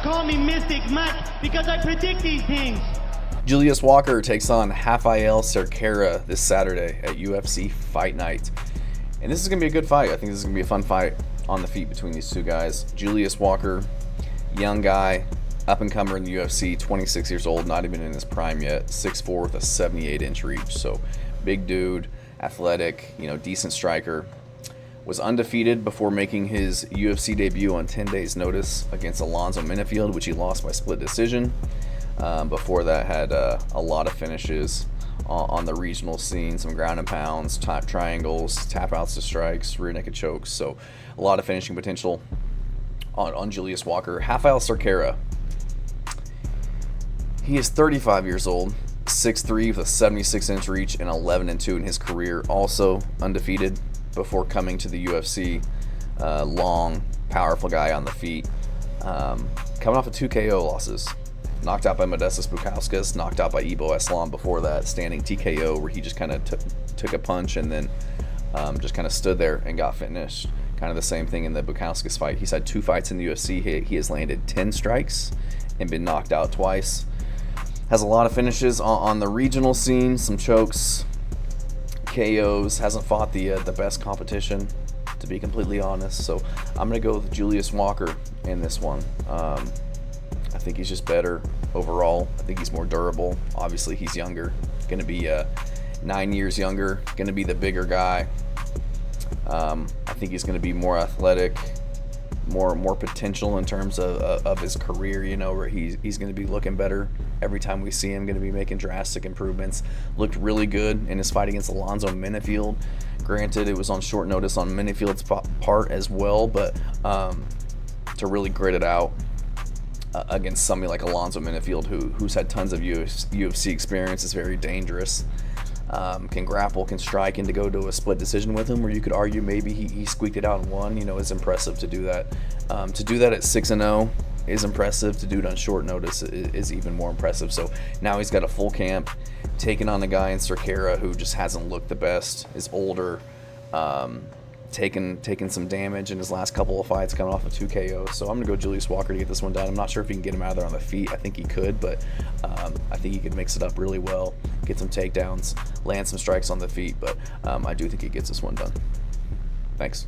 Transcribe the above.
call me Mystic Mike because I predict these things. Julius Walker takes on Raffael Cerqueira this Saturday at UFC Fight Night. And this is going to be a good fight. I think this is going to be a fun fight on the feet between these two guys. Julius Walker, young guy, up-and-comer in the UFC, 26 years old, not even in his prime yet, 6'4" with a 78-inch reach. So big dude, athletic, decent striker. Was undefeated before making his UFC debut on 10 days' notice against Alonzo Menifield, which he lost by split decision. Before that, had a lot of finishes on the regional scene, some ground and pounds, top triangles, tap outs to strikes, rear naked chokes. So a lot of finishing potential on Julius Walker. Raffael Cerqueira, he is 35 years old, 6'3" with a 76-inch reach and 11-2 in his career. Also undefeated before coming to the UFC. Long, powerful guy on the feet. Coming off of 2 KO losses. Knocked out by Modestas Bukauskas, knocked out by Ibo Aslam before that, standing TKO where he just kind of took a punch and then just kind of stood there and got finished. Kind of the same thing in the Bukauskas fight. He's had 2 fights in the UFC. He has landed 10 strikes and been knocked out twice. Has a lot of finishes on the regional scene, some chokes, KOs. Hasn't fought the best competition, to be completely honest. So I'm going to go with Julius Walker in this one. I think he's just better overall. I think he's more durable. Obviously, he's younger. Going to be 9 years younger. Going to be the bigger guy. I think he's going to be more athletic, more potential in terms of his career. Where he's going to be looking better every time we see him. Going to be making drastic improvements. Looked really good in his fight against Alonzo Menifield. Granted, it was on short notice on Menifield's part as well, but to really grit it out against somebody like Alonzo Menifield, who's had tons of UFC experience, is very dangerous. Can grapple, can strike, and to go to a split decision with him, where you could argue maybe he squeaked it out and won, is impressive to do that. To do that at 6-0 is impressive. To do it on short notice is even more impressive. So now he's got a full camp, taking on a guy in Cerqueira who just hasn't looked the best, is older, taken some damage in his last couple of fights, coming off of 2 KOs. So I'm going to go Julius Walker to get this one done. I'm not sure if he can get him out of there on the feet. I think he could, but I think he could mix it up really well, get some takedowns, land some strikes on the feet, but I do think he gets this one done. Thanks.